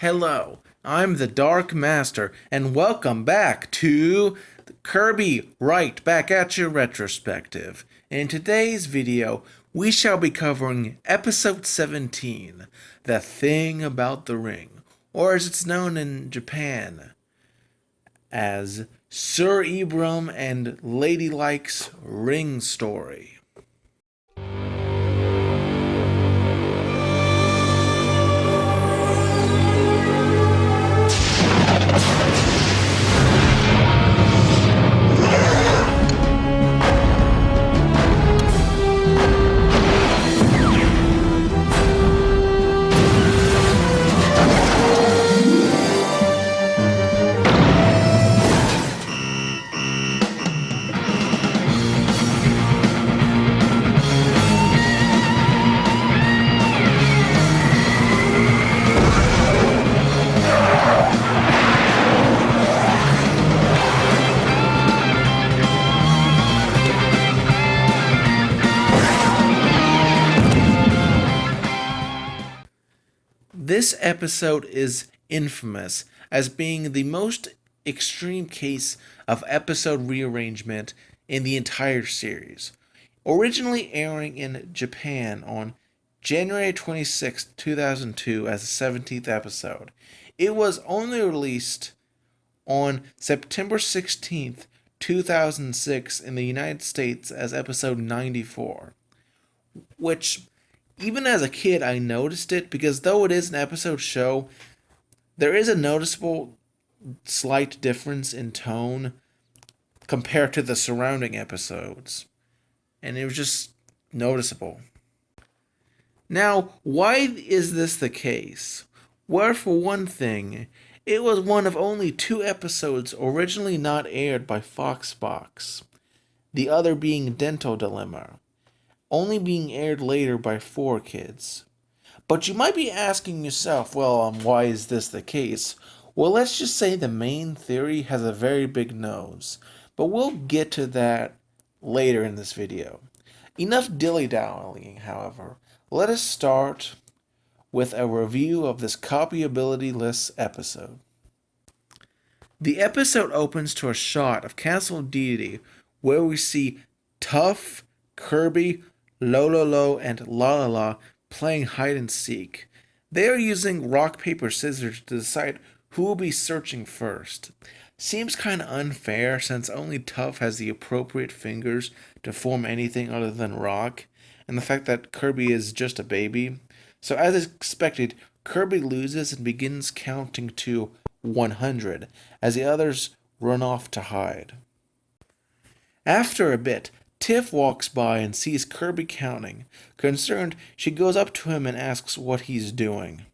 Hello, I'm the Dark Master, and welcome back to Kirby Right Back at Your Retrospective. In today's video, we shall be covering Episode 17, The Thing About the Ring, or as it's known in Japan as Sir Ibram and Lady Like's Ring Story. This episode is infamous as being the most extreme case of episode rearrangement in the entire series. Originally airing in Japan on January 26, 2002 as the 17th episode, it was only released on September 16th, 2006 in the United States as episode 94, which even as a kid, I noticed it because though it is an episode show, there is a noticeable slight difference in tone compared to the surrounding episodes. And it was just noticeable. Now, why is this the case? Well, for one thing, it was one of only 2 episodes originally not aired by Foxbox, the other being Dental Dilemma, only being aired later by 4Kids. But you might be asking yourself, why is this the case? Well, let's just say the main theory has a very big nose, but we'll get to that later in this video. Enough dilly-dallying, however. Let us start with a review of this copyability-less episode. The episode opens to a shot of Castle Deity where we see Tough, Kirby, Lololo, and Lalala playing hide and seek. They are using rock, paper, scissors to decide who will be searching first. Seems kinda unfair since only Tough has the appropriate fingers to form anything other than rock, and the fact that Kirby is just a baby. So as expected, Kirby loses and begins counting to 100 as the others run off to hide. After a bit, Tiff walks by and sees Kirby counting. Concerned, she goes up to him and asks what he's doing.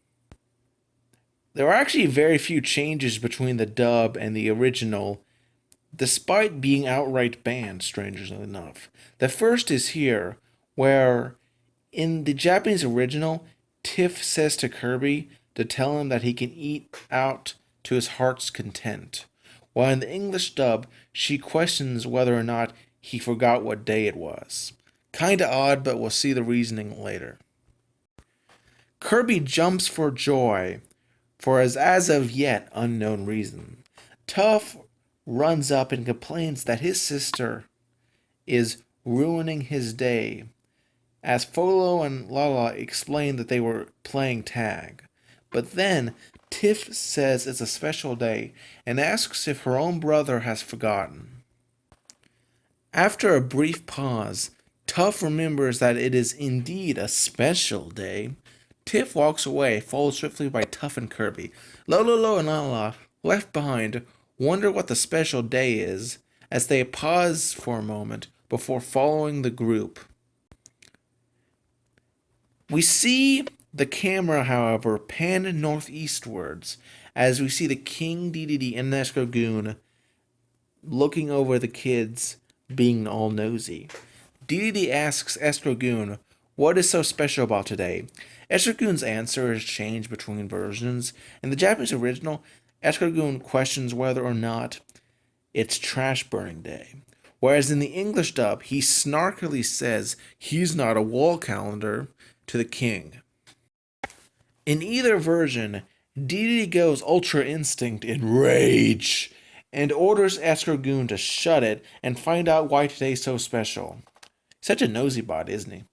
There are actually very few changes between the dub and the original, despite being outright banned, strangely enough. The first is here, where in the Japanese original, Tiff says to Kirby to tell him that he can eat out to his heart's content, while in the English dub, she questions whether or not he forgot what day it was. Kinda odd, but we'll see the reasoning later. Kirby jumps for joy, for as of yet unknown reason. Tough runs up and complains that his sister is ruining his day, as Folo and Lala explain that they were playing tag. But then, Tiff says it's a special day and asks if her own brother has forgotten. After a brief pause, Tough remembers that it is indeed a special day. Tiff walks away, followed swiftly by Tough and Kirby. Lololo and Lala, left behind, wonder what the special day is, as they pause for a moment before following the group. We see the camera, however, pan northeastwards, as we see the King, DDD, and Estrogoon looking over the kids, being all nosy. DDD asks Estrogoon, what is so special about today? Estrogoon's answer is changed between versions. In the Japanese original, Estrogoon questions whether or not it's trash burning day. Whereas in the English dub, he snarkily says he's not a wall calendar to the king. In either version, Dee Dee goes Ultra Instinct in rage and orders Escargoon to shut it and find out why today's so special. Such a nosy bot, isn't he?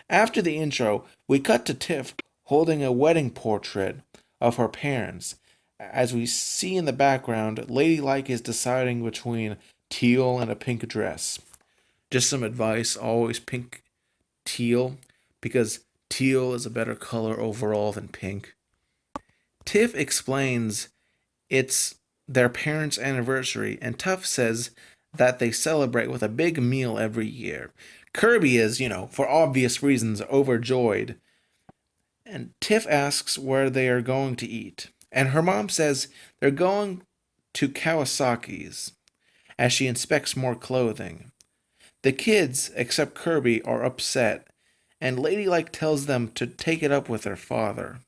After the intro, we cut to Tiff holding a wedding portrait of her parents. As we see in the background, Ladylike is deciding between teal and a pink dress. Just some advice, always pink teal, because teal is a better color overall than pink. Tiff explains it's their parents' anniversary, and Tuff says that they celebrate with a big meal every year. Kirby is, for obvious reasons, overjoyed. And Tiff asks where they are going to eat. And her mom says they're going to Kawasaki's as she inspects more clothing. The kids, except Kirby, are upset, and Ladylike tells them to take it up with their father.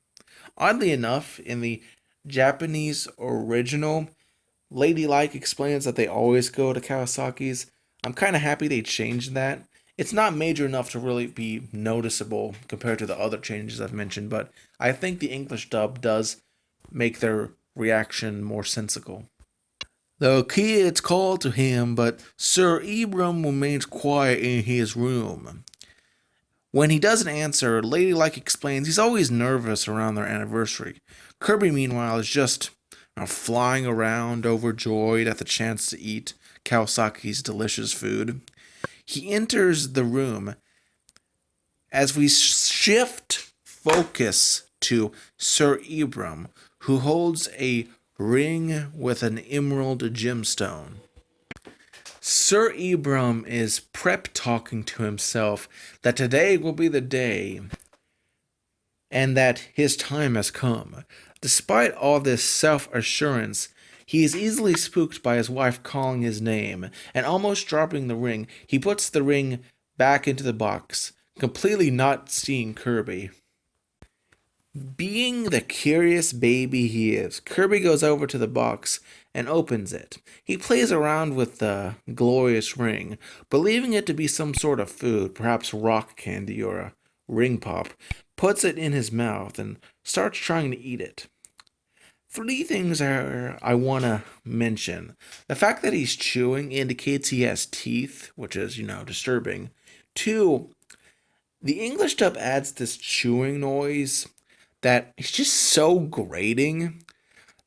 Oddly enough, in the Japanese original, Ladylike explains that they always go to Kawasaki's. I'm kind of happy they changed that. It's not major enough to really be noticeable compared to the other changes I've mentioned, but I think the English dub does make their reaction more sensical. The kids call to him, but Sir Ibram remains quiet in his room. When he doesn't answer, Ladylike explains he's always nervous around their anniversary. Kirby, meanwhile, is just flying around, overjoyed at the chance to eat Kawasaki's delicious food. He enters the room as we shift focus to Sir Ibram, who holds a ring with an emerald gemstone. Sir Ibram is prep talking to himself that today will be the day and that his time has come. Despite all this self-assurance, he is easily spooked by his wife calling his name, and almost dropping the ring, he puts the ring back into the box, completely not seeing Kirby. Being the curious baby he is, Kirby goes over to the box and opens it. He plays around with the glorious ring, believing it to be some sort of food, perhaps rock candy or a ring pop, puts it in his mouth and starts trying to eat it. 3 things I want to mention. The fact that he's chewing indicates he has teeth, which is, disturbing. 2, the English dub adds this chewing noise that is just so grating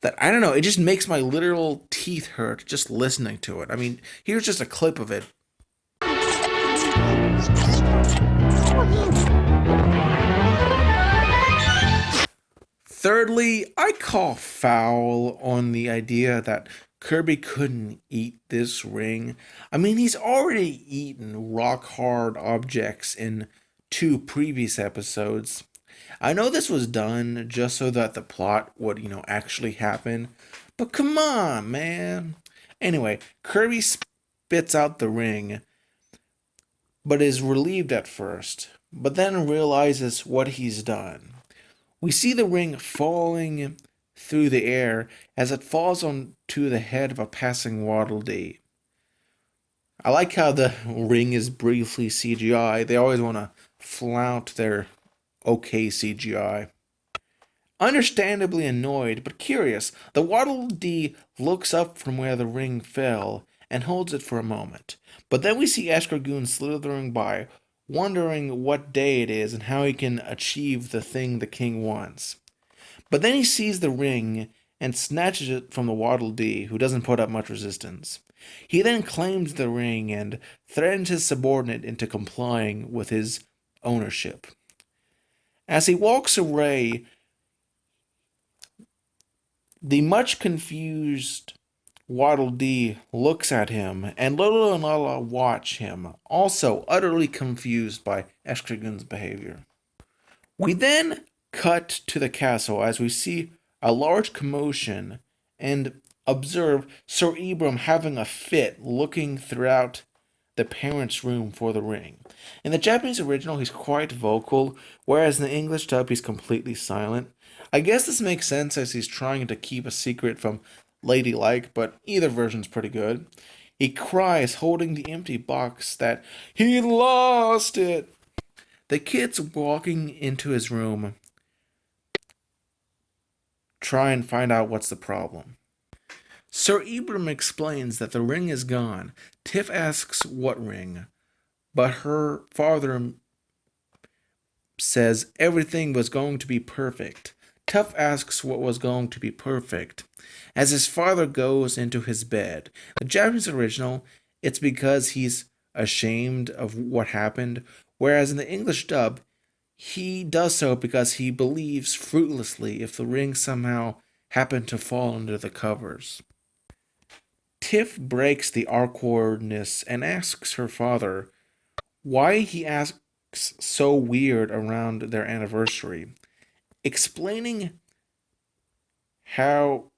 that, I don't know, it just makes my literal teeth hurt just listening to it. I mean, here's just a clip of it. Thirdly, I call foul on the idea that Kirby couldn't eat this ring. I mean, he's already eaten rock-hard objects in 2 previous episodes. I know this was done just so that the plot would, actually happen. But come on, man. Anyway, Kirby spits out the ring, but is relieved at first, but then realizes what he's done. We see the ring falling through the air as it falls onto the head of a passing Waddle Dee. I like how the ring is briefly CGI. They always want to flout their okay CGI. Understandably annoyed, but curious, the Waddle Dee looks up from where the ring fell and holds it for a moment. But then we see Escargoon slithering by, wondering what day it is and how he can achieve the thing the king wants. But then he sees the ring and snatches it from the Waddle Dee, who doesn't put up much resistance. He then claims the ring and threatens his subordinate into complying with his ownership. As he walks away, the much confused Waddle Dee looks at him, and Lolo and Lala watch him, also utterly confused by Escargoon's behavior. We then cut to the castle as we see a large commotion and observe Sir Ibram having a fit looking throughout the parents' room for the ring. In the Japanese original, he's quite vocal, whereas in the English dub, he's completely silent. I guess this makes sense as he's trying to keep a secret from Ladylike, but either version's pretty good. He cries, holding the empty box, that he lost it. The kids walking into his room try and find out what's the problem. Sir Ibram explains that the ring is gone. Tiff asks what ring, but her father says everything was going to be perfect. Tuff asks what was going to be perfect. As his father goes into his bed, the Japanese original, it's because he's ashamed of what happened, whereas in the English dub, he does so because he believes fruitlessly if the ring somehow happened to fall under the covers. Tiff breaks the awkwardness and asks her father why he asks so weird around their anniversary, explaining how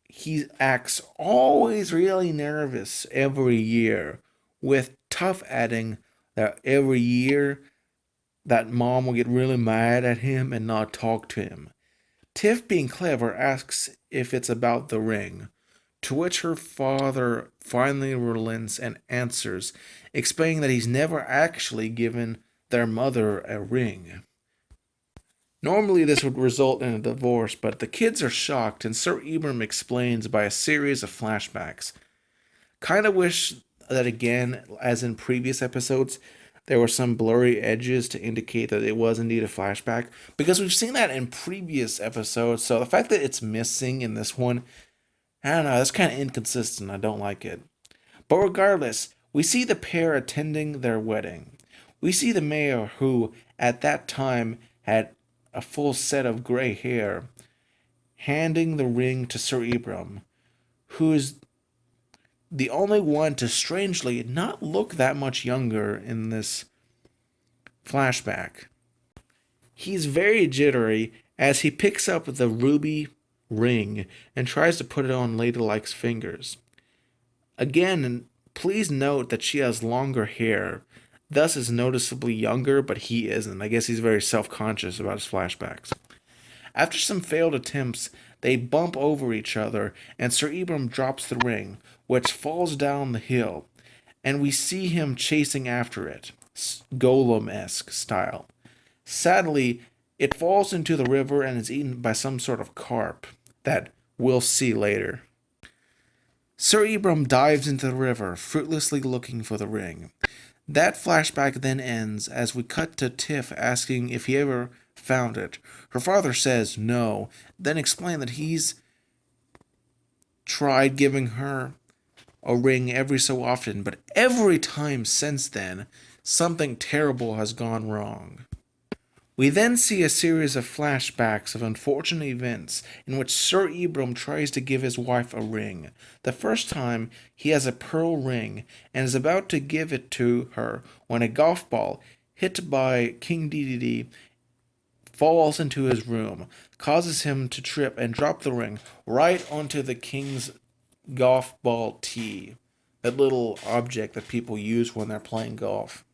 he acts always really nervous every year, with Tuff adding that every year that mom will get really mad at him and not talk to him. Tiff, being clever, asks if it's about the ring, to which her father finally relents and answers, explaining that he's never actually given their mother a ring. Normally this would result in a divorce, but the kids are shocked and Sir Ibram explains by a series of flashbacks. Kinda wish that again, as in previous episodes, there were some blurry edges to indicate that it was indeed a flashback, because we've seen that in previous episodes, so the fact that it's missing in this one, I don't know, that's kind of inconsistent. I don't like it. But regardless, we see the pair attending their wedding. We see the mayor, who at that time had a full set of gray hair, handing the ring to Sir Ibram, who is the only one to strangely not look that much younger in this flashback. He's very jittery as he picks up the ruby ring and tries to put it on Lady Like's fingers. Again, please note that she has longer hair, thus is noticeably younger, but he isn't. I guess he's very self-conscious about his flashbacks. After some failed attempts, they bump over each other, and Sir Ibram drops the ring, which falls down the hill, and we see him chasing after it, Golem-esque style. Sadly, it falls into the river and is eaten by some sort of carp that we'll see later. Sir Ibram dives into the river, fruitlessly looking for the ring. That flashback then ends as we cut to Tiff asking if he ever found it. Her father says no, then explain that he's tried giving her a ring every so often, but every time since then, something terrible has gone wrong. We then see a series of flashbacks of unfortunate events in which Sir Ibram tries to give his wife a ring. The first time, he has a pearl ring and is about to give it to her when a golf ball, hit by King Dedede, falls into his room, causes him to trip and drop the ring right onto the king's golf ball tee, that little object that people use when they're playing golf.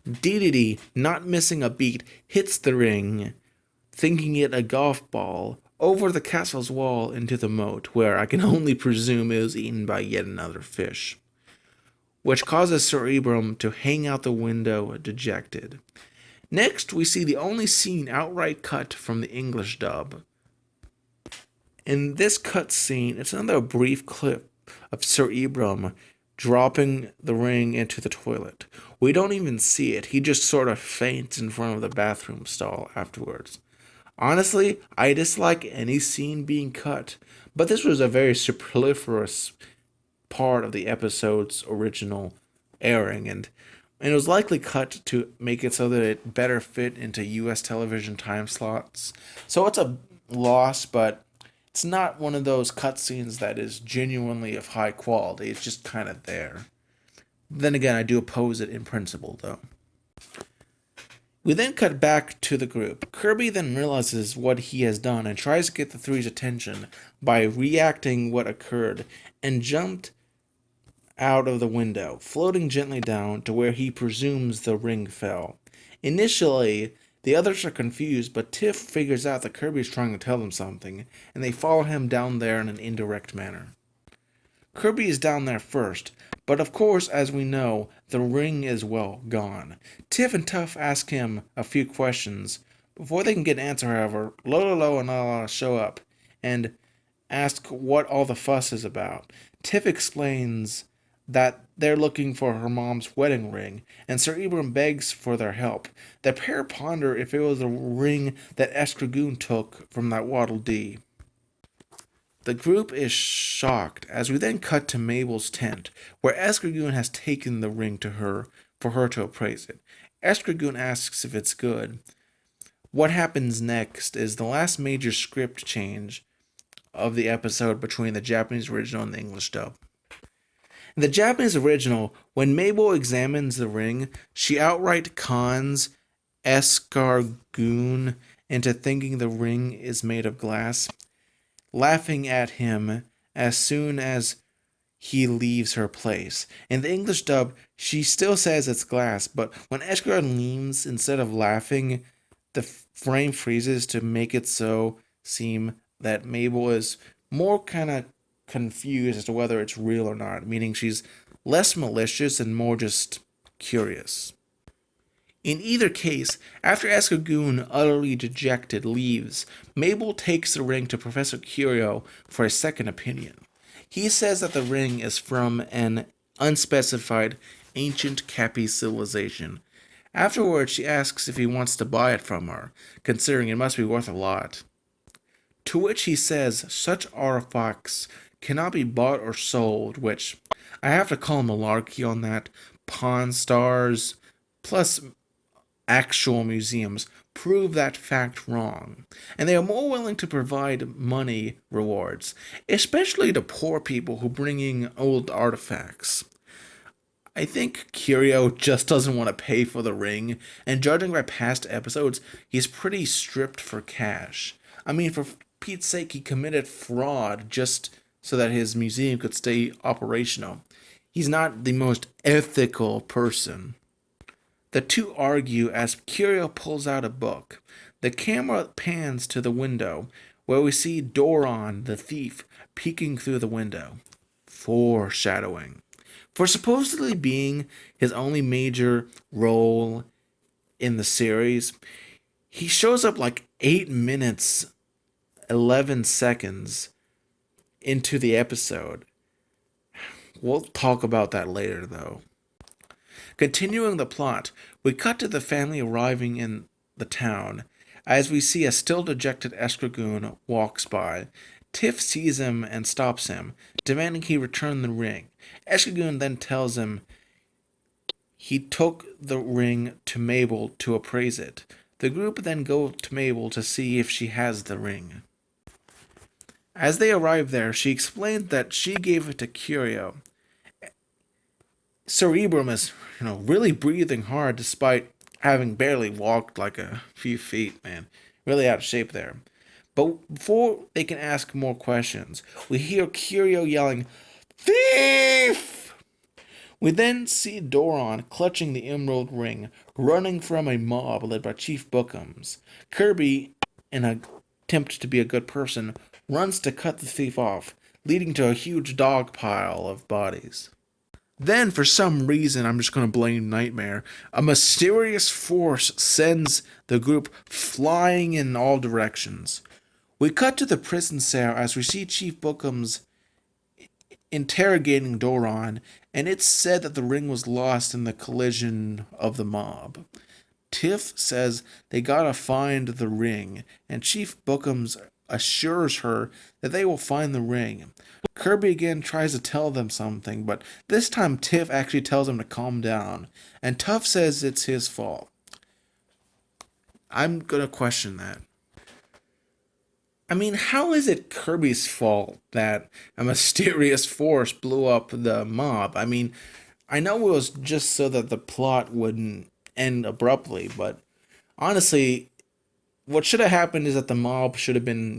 Dedede, not missing a beat, hits the ring, thinking it a golf ball, over the castle's wall into the moat, where I can only presume it was eaten by yet another fish, which causes Sir Ibram to hang out the window dejected. Next, we see the only scene outright cut from the English dub. In this cut scene, it's another brief clip of Sir Ibram dropping the ring into the toilet. We don't even see it. He just sort of faints in front of the bathroom stall afterwards. Honestly, I dislike any scene being cut, but this was a very superfluous part of the episode's original airing, and it was likely cut to make it so that it better fit into US television time slots. So it's a loss, but it's not one of those cutscenes that is genuinely of high quality. It's just kind of there. Then again, I do oppose it in principle, though. We then cut back to the group. Kirby then realizes what he has done and tries to get the three's attention by reacting what occurred and jumped out of the window, floating gently down to where he presumes the ring fell. Initially, the others are confused, but Tiff figures out that Kirby is trying to tell them something, and they follow him down there in an indirect manner. Kirby is down there first, but of course, as we know, the ring is well gone. Tiff and Tuff ask him a few questions. Before they can get an answer, however, Lolo and Lala show up, and ask what all the fuss is about. Tiff explains that they're looking for her mom's wedding ring, and Sir Ibram begs for their help. The pair ponder if it was a ring that Escargoon took from that Waddle Dee. The group is shocked as we then cut to Mabel's tent, where Escargoon has taken the ring to her for her to appraise it. Escargoon asks if it's good. What happens next is the last major script change of the episode between the Japanese original and the English dub. In the Japanese original, when Mabel examines the ring, she outright cons Escargoon into thinking the ring is made of glass, laughing at him as soon as he leaves her place. In the English dub, she still says it's glass, but when Escargoon leaves, instead of laughing, the frame freezes to make it so seem that Mabel is more kind of confused as to whether it's real or not, meaning she's less malicious and more just curious. In either case, after Escargoon, utterly dejected, leaves, Mabel takes the ring to Professor Curio for a second opinion. He says that the ring is from an unspecified ancient Capi civilization. Afterwards, she asks if he wants to buy it from her, considering it must be worth a lot. To which he says such artifacts cannot be bought or sold, which I have to call malarkey on that. Pawn stars plus actual museums prove that fact wrong, and they are more willing to provide money rewards, especially to poor people who bring in old artifacts. I think Curio just doesn't want to pay for the ring, and judging by past episodes, he's pretty stripped for cash. I mean, for Pete's sake, he committed fraud just so that his museum could stay operational. He's not the most ethical person. The two argue as Curio pulls out a book. The camera pans to the window, where we see Doron, the thief, peeking through the window. Foreshadowing. For supposedly being his only major role in the series, he shows up like 8 minutes, 11 seconds into the episode. We'll talk about that later, though. Continuing the plot, we cut to the family arriving in the town. As we see a still dejected Escargoon walks by, Tiff sees him and stops him, demanding he return the ring. Escargoon then tells him he took the ring to Mabel to appraise it. The group then go to Mabel to see if she has the ring. As they arrive there, she explains that she gave it to Curio. Sir Ibram is, really breathing hard despite having barely walked like a few feet, man. Really out of shape there. But before they can ask more questions, we hear Curio yelling, "Thief!" We then see Doron clutching the emerald ring, running from a mob led by Chief Bookums. Kirby, in an attempt to be a good person, runs to cut the thief off, leading to a huge dog pile of bodies. Then, for some reason, I'm just going to blame Nightmare, a mysterious force sends the group flying in all directions. We cut to the prison cell as we see Chief Bookums interrogating Doron, and it's said that the ring was lost in the collision of the mob. Tiff says they gotta find the ring, and Chief Bookums assures her that they will find the ring. Kirby again tries to tell them something, but this time Tiff actually tells him to calm down, and Tuff says it's his fault. I'm gonna question that. I mean, how is it Kirby's fault that a mysterious force blew up the mob? I mean, I know it was just so that the plot wouldn't end abruptly, but honestly, what should have happened is that the mob should have been,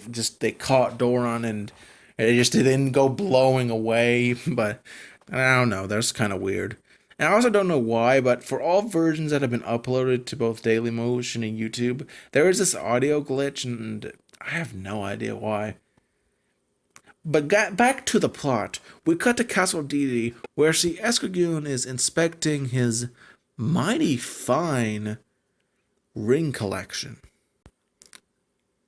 just they caught Doron and it just didn't go blowing away. But I don't know, that's kind of weird. And I also don't know why, but for all versions that have been uploaded to both Dailymotion and YouTube, there is this audio glitch, and I have no idea why. But back to the plot. We cut to Castle Didi, where see Escargoon is inspecting his mighty fine ring collection.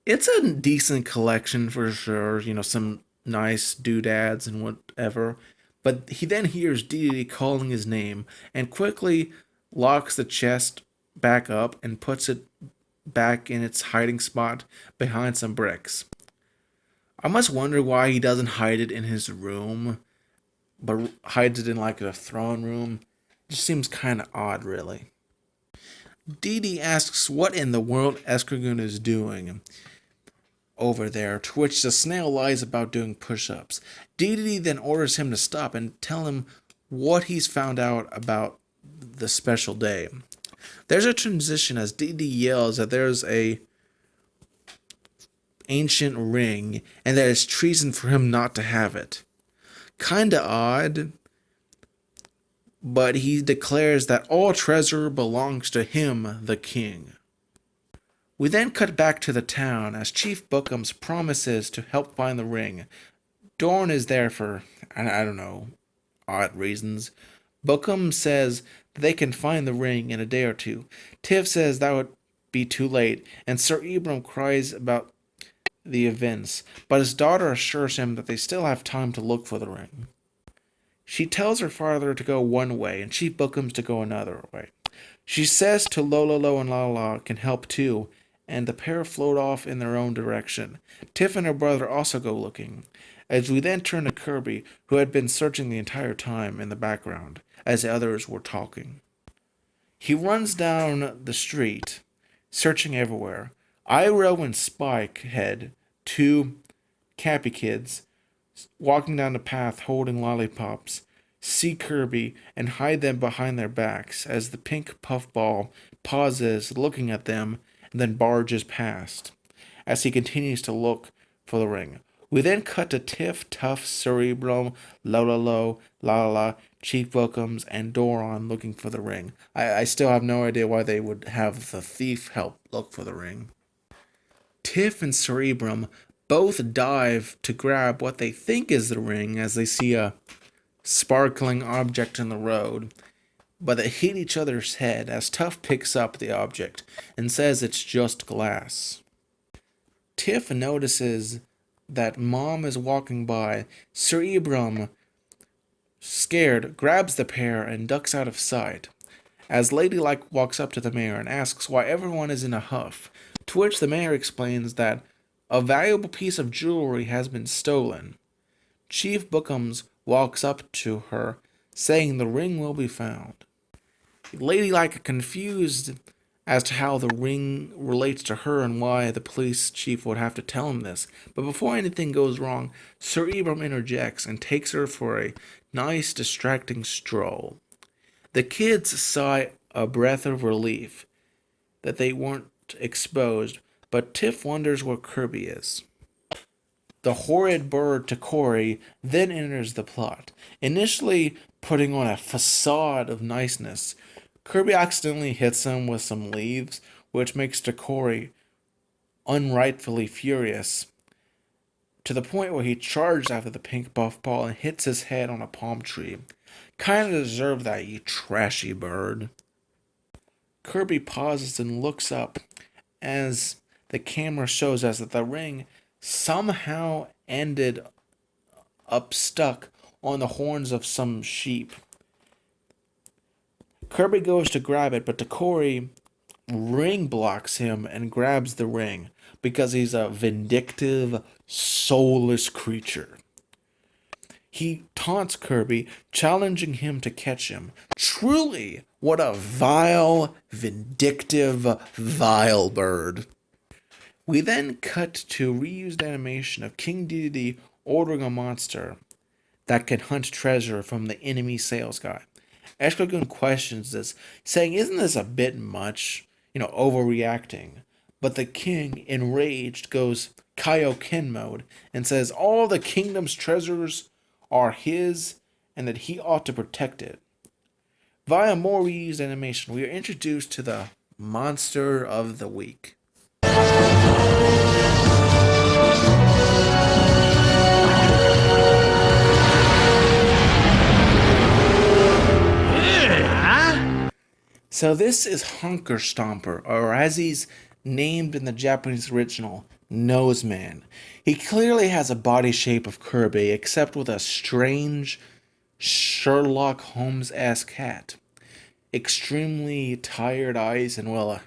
It's a decent collection for sure, some nice doodads and whatever. But he then hears Dee calling his name and quickly locks the chest back up and puts it back in its hiding spot behind some bricks. I must wonder why he doesn't hide it in his room, but hides it in like a throne room. It just seems kind of odd, really. Dee asks what in the world Escargoon is doing over there, to which the snail lies about doing push-ups. Dee then orders him to stop and tell him what he's found out about the special day. There's a transition as Dee yells that there's a ancient ring and that it's treason for him not to have it. Kinda odd, but he declares that all treasure belongs to him, the king. We then cut back to the town as Chief Bookums promises to help find the ring. Dorn is there for, I don't know, odd reasons. Bookum says that they can find the ring in a day or two. Tiff says that would be too late, and Sir Ibram cries about the events, but his daughter assures him that they still have time to look for the ring. She tells her father to go one way and Chief Bookums to go another way. She says to Lololo and Lala can help too, and the pair float off in their own direction. Tiff and her brother also go looking, as we then turn to Kirby, who had been searching the entire time in the background, as the others were talking. He runs down the street, searching everywhere. Iroh and Spike head, two Cappy kids, walking down the path holding lollipops, see Kirby and hide them behind their backs as the pink puffball pauses looking at them and then barges past as he continues to look for the ring. We then cut to Tiff, Tuff, Cerebrum, Lololo, Lala, Chief Bookums, and Doron looking for the ring. I still have no idea why they would have the thief help look for the ring. Tiff and Cerebrum both dive to grab what they think is the ring as they see a sparkling object in the road, but they hit each other's head as Tuff picks up the object and says it's just glass. Tiff notices that Mom is walking by. Cerebrum, scared, grabs the pair and ducks out of sight, as Ladylike walks up to the mayor and asks why everyone is in a huff, to which the mayor explains that a valuable piece of jewelry has been stolen. Chief Bookums walks up to her, saying the ring will be found. Ladylike confused as to how the ring relates to her and why the police chief would have to tell him this. But before anything goes wrong, Sir Ibram interjects and takes her for a nice, distracting stroll. The kids sigh a breath of relief that they weren't exposed, but Tiff wonders where Kirby is. The horrid bird Takori then enters the plot. Initially putting on a facade of niceness, Kirby accidentally hits him with some leaves, which makes Takori unrightfully furious, to the point where he charges after the pink puffball and hits his head on a palm tree. Kinda deserve that, you trashy bird. Kirby pauses and looks up as the camera shows us that the ring somehow ended up stuck on the horns of some sheep. Kirby goes to grab it, but Takori ring blocks him and grabs the ring because he's a vindictive, soulless creature. He taunts Kirby, challenging him to catch him. Truly, what a vile, vindictive, vile bird. We then cut to reused animation of King Dedede ordering a monster that can hunt treasure from the enemy sales guy. Escargoon questions this, saying, isn't this a bit much? Overreacting. But the king, enraged, goes Kaioken mode and says all the kingdom's treasures are his and that he ought to protect it. Via more reused animation, we are introduced to the Monster of the Week. So this is Honker Stomper, or as he's named in the Japanese original, Noseman. He clearly has a body shape of Kirby, except with a strange Sherlock Holmes-esque hat, extremely tired eyes, and, well, a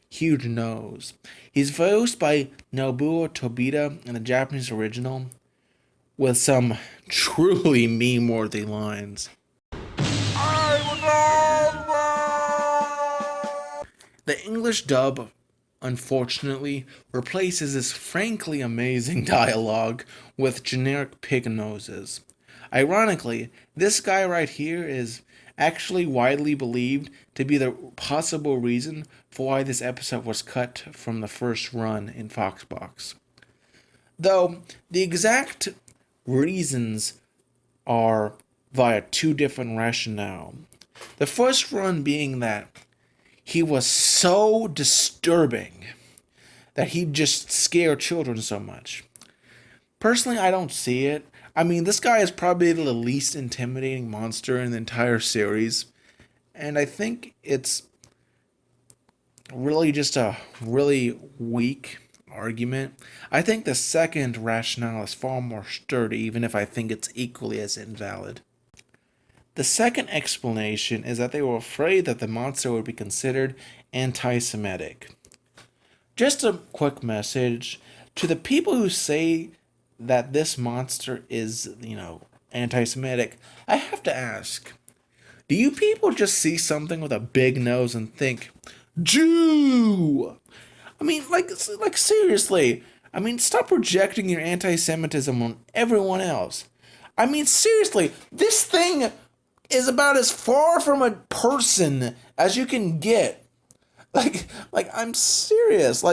huge nose. He's voiced by Nobuo Tobita in the Japanese original, with some truly meme-worthy lines. The English dub, unfortunately, replaces this frankly amazing dialogue with generic pig noses. Ironically, this guy right here is actually widely believed to be the possible reason for why this episode was cut from the first run in Foxbox. Though the exact reasons are via two different rationale. The first run being that he was so disturbing that he just scared children so much. Personally, I don't see it. I mean, this guy is probably the least intimidating monster in the entire series, and I think it's really just a really weak argument. I think the second rationale is far more sturdy, even if I think it's equally as invalid. The second explanation is that they were afraid that the monster would be considered anti-Semitic. Just a quick message to the people who say that this monster is, anti-Semitic. I have to ask, do you people just see something with a big nose and think, Jew? I mean, like seriously. I mean, stop projecting your anti-Semitism on everyone else. I mean, seriously, this thing is about as far from a person as you can get. I'm serious.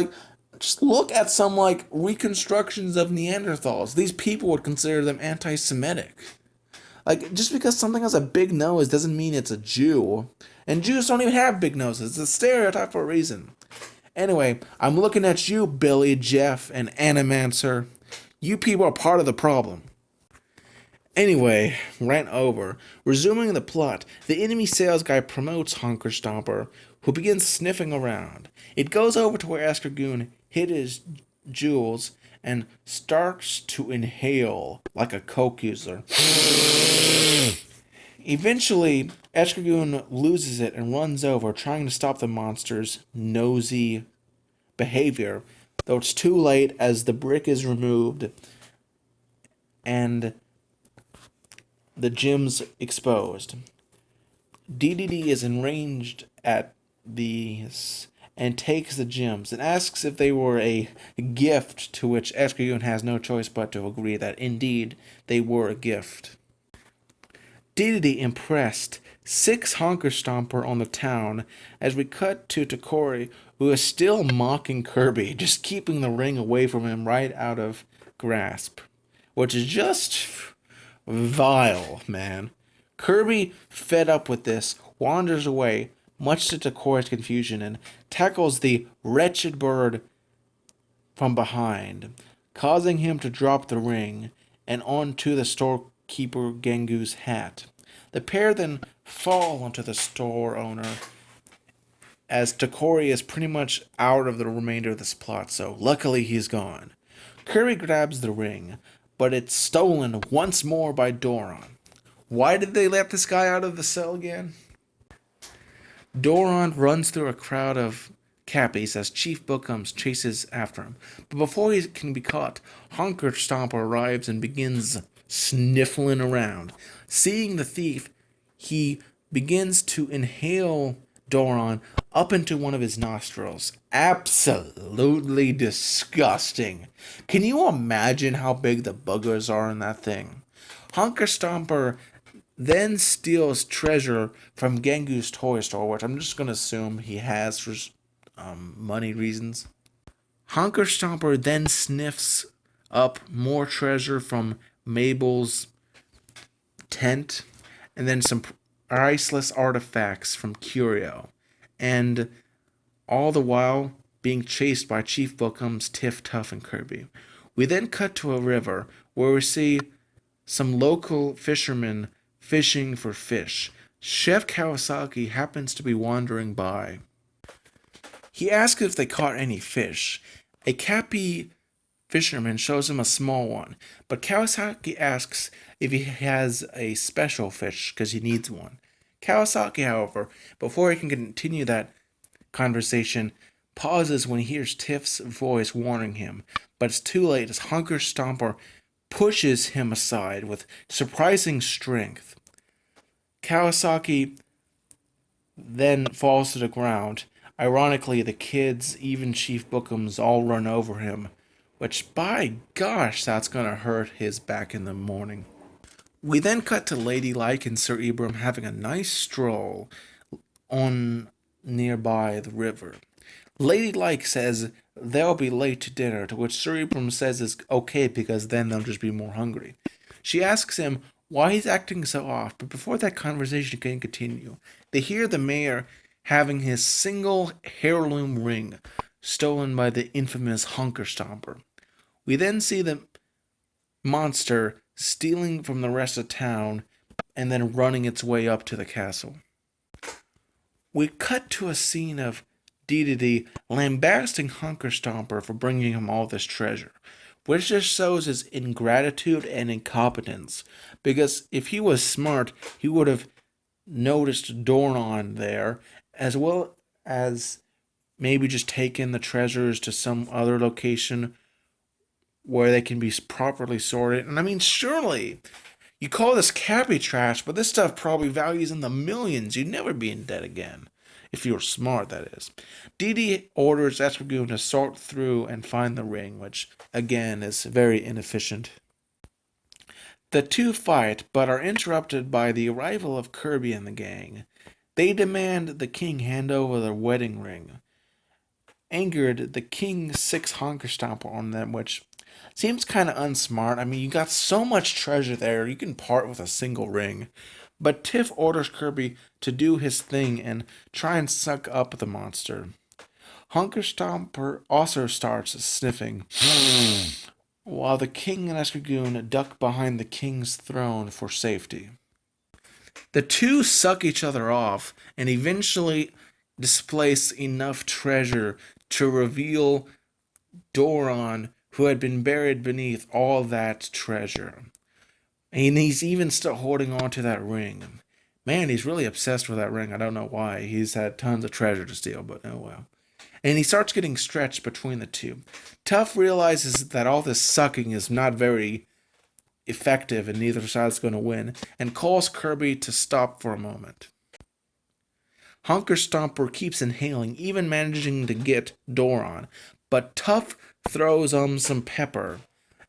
Just look at some, reconstructions of Neanderthals. These people would consider them anti-Semitic. Just because something has a big nose doesn't mean it's a Jew. And Jews don't even have big noses. It's a stereotype for a reason. Anyway, I'm looking at you, Billy, Jeff, and Animancer. You people are part of the problem. Anyway, rant over. Resuming the plot, the enemy sales guy promotes Honker Stomper, who begins sniffing around. It goes over to where Escargoon hid his jewels and starts to inhale like a coke user. Eventually, Escargoon loses it and runs over, trying to stop the monster's nosy behavior, though it's too late as the brick is removed and the gems exposed. DDD is enraged at these and takes the gems and asks if they were a gift, to which Escargoon has no choice but to agree that indeed they were a gift. DDD impressed 6 Honker Stomper on the town as we cut to Takori, who is still mocking Kirby, just keeping the ring away from him right out of grasp, which is just vile, man. Kirby, fed up with this, wanders away, much to Takori's confusion, and tackles the wretched bird from behind, causing him to drop the ring and onto the storekeeper Gengu's hat. The pair then fall onto the store owner, as Takori is pretty much out of the remainder of this plot, so luckily he's gone. Kirby grabs the ring, but it's stolen once more by Doron. Why did they let this guy out of the cell again? Doron runs through a crowd of Cappies as Chief Bookums chases after him. But before he can be caught, Honker Stomper arrives and begins sniffling around. Seeing the thief, he begins to inhale Doron up into one of his nostrils. Absolutely disgusting. Can you imagine how big the boogers are in that thing? Honker Stomper then steals treasure from Gengu's toy store, which I'm just going to assume he has for money reasons. Honker Stomper then sniffs up more treasure from Mabel's tent, and then some priceless artifacts from Curio, and all the while being chased by Chief Bookums, Tiff, Tuff, and Kirby. We then cut to a river where we see some local fishermen fishing for fish. Chef Kawasaki happens to be wandering by. He asks if they caught any fish. A Cappy fisherman shows him a small one, but Kawasaki asks if he has a special fish because he needs one. Kawasaki, however, before he can continue that conversation, pauses when he hears Tiff's voice warning him, but it's too late as Honker Stomper pushes him aside with surprising strength. Kawasaki then falls to the ground. Ironically, the kids, even Chief Bookums, all run over him, which, by gosh, that's gonna hurt his back in the morning. We then cut to Ladylike and Sir Ibram having a nice stroll on nearby the river. Ladylike says they'll be late to dinner, to which Sir Ibram says is okay because then they'll just be more hungry. She asks him why he's acting so off, but before that conversation can continue, they hear the mayor having his single heirloom ring stolen by the infamous Honker Stomper. We then see the monster stealing from the rest of town and then running its way up to the castle. We cut to a scene of Dedede lambasting Honker Stomper for bringing him all this treasure, which just shows his ingratitude and incompetence, because if he was smart, he would have noticed Doron there, as well as maybe just taken the treasures to some other location where they can be properly sorted. And I mean, surely, you call this cabbie trash, but this stuff probably values in the millions. You'd never be in debt again. If you were smart, that is. Dee orders Escargoon to sort through and find the ring, which, again, is very inefficient. The two fight, but are interrupted by the arrival of Kirby and the gang. They demand the king hand over their wedding ring. Angered, the king sicks Honker Stomper on them, which seems kind of unsmart. I mean, you got so much treasure there, you can part with a single ring. But Tiff orders Kirby to do his thing and try and suck up the monster. Honker Stomper also starts sniffing, while the king and Escargoon duck behind the king's throne for safety. The two suck each other off and eventually displace enough treasure to reveal Doron, who had been buried beneath all that treasure. And he's even still holding on to that ring. Man, he's really obsessed with that ring. I don't know why. He's had tons of treasure to steal, but oh well. And he starts getting stretched between the two. Tuff realizes that all this sucking is not very effective and neither side's going to win, and calls Kirby to stop for a moment. Honker Stomper keeps inhaling, even managing to get Doron, but Tuff throws some pepper.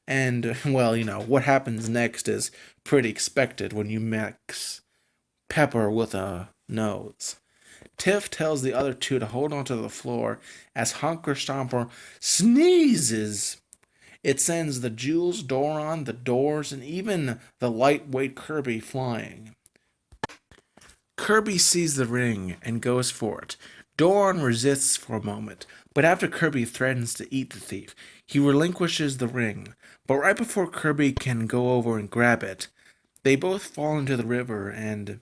And, well, what happens next is pretty expected when you mix pepper with a nose. Tiff tells the other two to hold onto the floor as Honker Stomper sneezes. It sends the jewels, Doron, the doors, and even the lightweight Kirby flying. Kirby sees the ring and goes for it. Doron resists for a moment, but after Kirby threatens to eat the thief, he relinquishes the ring. But right before Kirby can go over and grab it, they both fall into the river and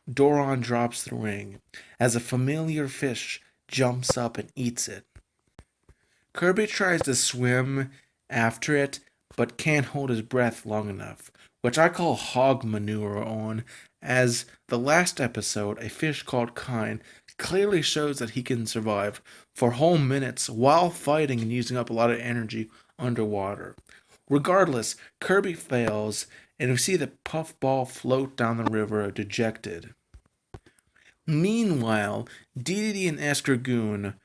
Doron drops the ring as a familiar fish jumps up and eats it. Kirby tries to swim after it, but can't hold his breath long enough, which I call hog manure on, as the last episode, a fish called Kine, clearly shows that he can survive for whole minutes while fighting and using up a lot of energy underwater. Regardless, Kirby fails, and we see the puffball float down the river dejected. Meanwhile, Dedede and Escargoon,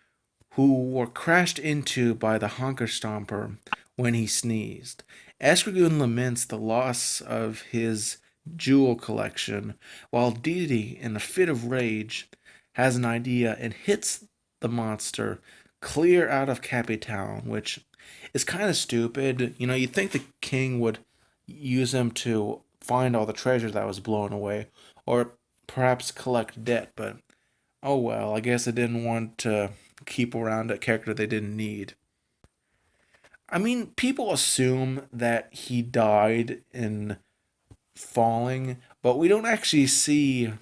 who were crashed into by the Honker Stomper when he sneezed. Escargoon laments the loss of his jewel collection, while Dedede, in a fit of rage, has an idea and hits the monster clear out of Cappy Town, which is kind of stupid. You'd think the king would use him to find all the treasure that was blown away, or perhaps collect debt, but oh well, I guess they didn't want to keep around a character they didn't need. I mean, people assume that he died in falling, but we don't actually see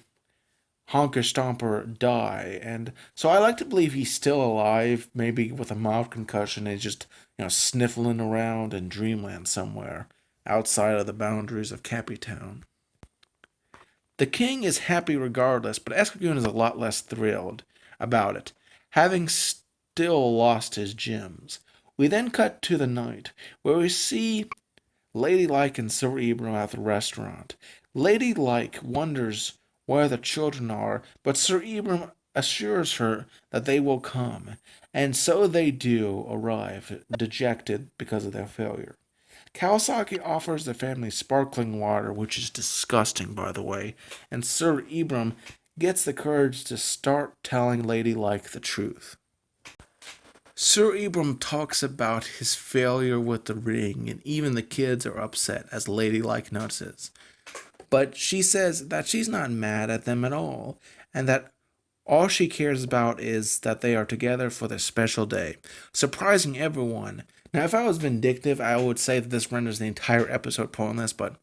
Honker Stomper die. And so I like to believe he's still alive, maybe with a mild concussion. He's just, sniffling around in Dreamland somewhere outside of the boundaries of Cappy Town. The king is happy regardless, but Escargoon is a lot less thrilled about it, having still lost his gems. We then cut to the night, where we see Ladylike and Sir Ebro at the restaurant. Ladylike wonders where the children are, but Sir Ebro assures her that they will come, and so they do arrive, dejected because of their failure. Kawasaki offers the family sparkling water, which is disgusting, by the way, and Sir Ibram gets the courage to start telling Ladylike the truth. Sir Ibram talks about his failure with the ring, and even the kids are upset as Ladylike notices. But she says that she's not mad at them at all, and that all she cares about is that they are together for this special day, surprising everyone. Now, if I was vindictive, I would say that this renders the entire episode pointless, but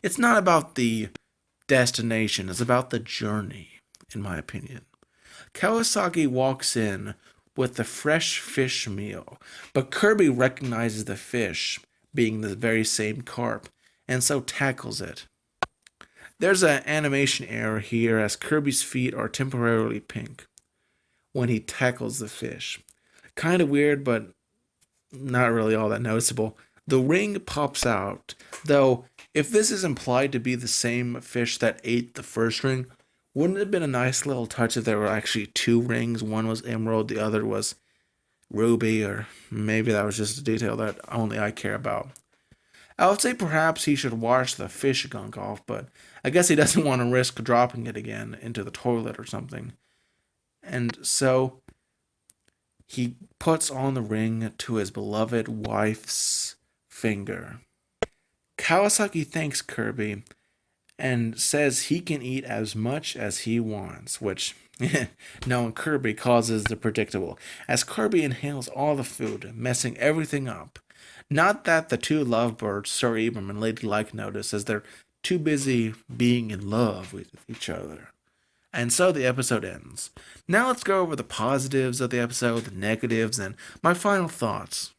it's not about the destination, it's about the journey, in my opinion. Kawasaki walks in with the fresh fish meal, but Kirby recognizes the fish being the very same carp, and so tackles it. There's an animation error here as Kirby's feet are temporarily pink when he tackles the fish. Kind of weird, but not really all that noticeable. The ring pops out, though if this is implied to be the same fish that ate the first ring, wouldn't it have been a nice little touch if there were actually two rings? One was emerald, the other was ruby, or maybe that was just a detail that only I care about. I would say perhaps he should wash the fish gunk off, but I guess he doesn't want to risk dropping it again into the toilet or something. And so he puts on the ring to his beloved wife's finger. Kawasaki thanks Kirby and says he can eat as much as he wants, which, knowing Kirby, causes the predictable, as Kirby inhales all the food, messing everything up. Not that the two lovebirds, Sir Abram and Lady Like, notice, as they're too busy being in love with each other. And so the episode ends. Now let's go over the positives of the episode, the negatives, and my final thoughts.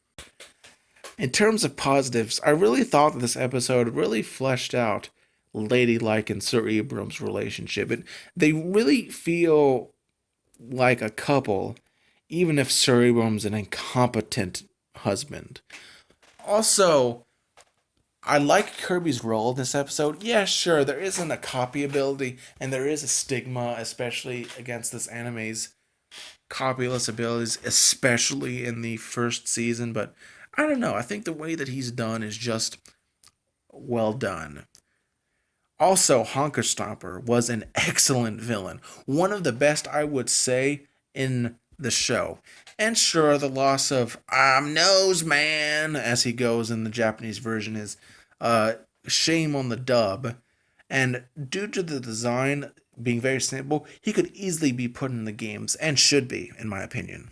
In terms of positives, I really thought that this episode really fleshed out Ladylike and Sir Abram's relationship. They really feel like a couple, even if Sir Abram's an incompetent husband. Also, I like Kirby's role in this episode. Yeah, sure, there isn't a copyability, and there is a stigma, especially against this anime's copyless abilities, especially in the first season, but I don't know. I think the way that he's done is just well done. Also, Honker Stomper was an excellent villain. One of the best, I would say, in the show. And sure, the loss of I'm Nose Man, as he goes in the Japanese version, is shame on the dub. And due to the design being very simple, he could easily be put in the games, and should be, in my opinion.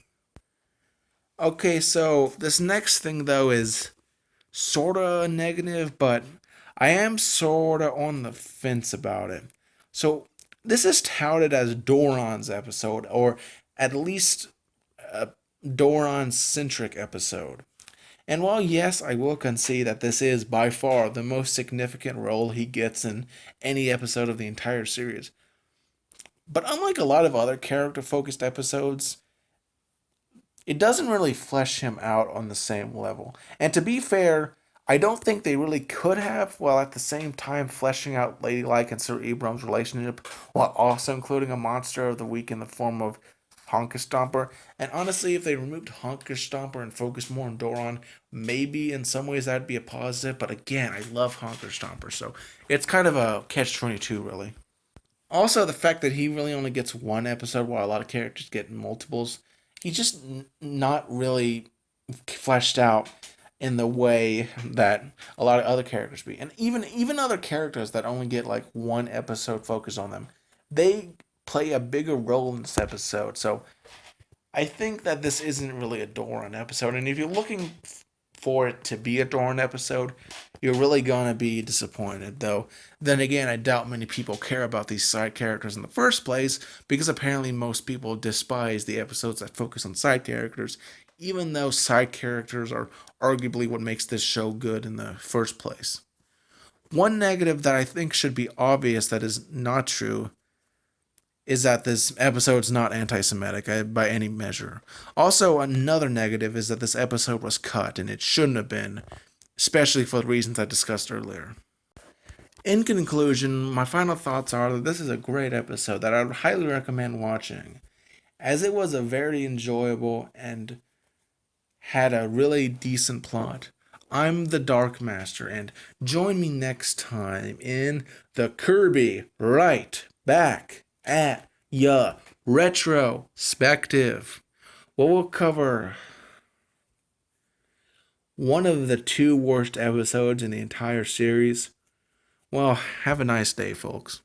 Okay, so this next thing, though, is sorta negative, but I am sorta on the fence about it. So, this is touted as Doron's episode, or at least a Doron centric episode. And while, yes, I will concede that this is by far the most significant role he gets in any episode of the entire series, but unlike a lot of other character focused episodes, it doesn't really flesh him out on the same level. And to be fair, I don't think they really could have, while at the same time fleshing out Ladylike and Sir Abram's relationship, while also including a monster of the week in the form of Honker Stomper. And honestly, if they removed Honker Stomper and focused more on Doron, maybe in some ways that'd be a positive. But again, I love Honker Stomper, so it's kind of a catch-22, really. Also, the fact that he really only gets one episode while a lot of characters get multiples, he's just not really fleshed out in the way that a lot of other characters be. And even other characters that only get like one episode focused on them, they play a bigger role in this episode. So I think that this isn't really a Doran episode. And if you're looking for it to be a Dorn episode, you're really gonna be disappointed. Though, then again, I doubt many people care about these side characters in the first place, because apparently most people despise the episodes that focus on side characters, even though side characters are arguably what makes this show good in the first place. One negative that I think should be obvious that is not true is that this episode's not anti-Semitic by any measure. Also, another negative is that this episode was cut, and it shouldn't have been, especially for the reasons I discussed earlier. In conclusion, my final thoughts are that this is a great episode that I would highly recommend watching, as it was a very enjoyable and had a really decent plot. I'm the Dark Master, and join me next time in the Kirby Right Back at Ya Retrospective, where we'll cover one of the two worst episodes in the entire series. Well, have a nice day, folks.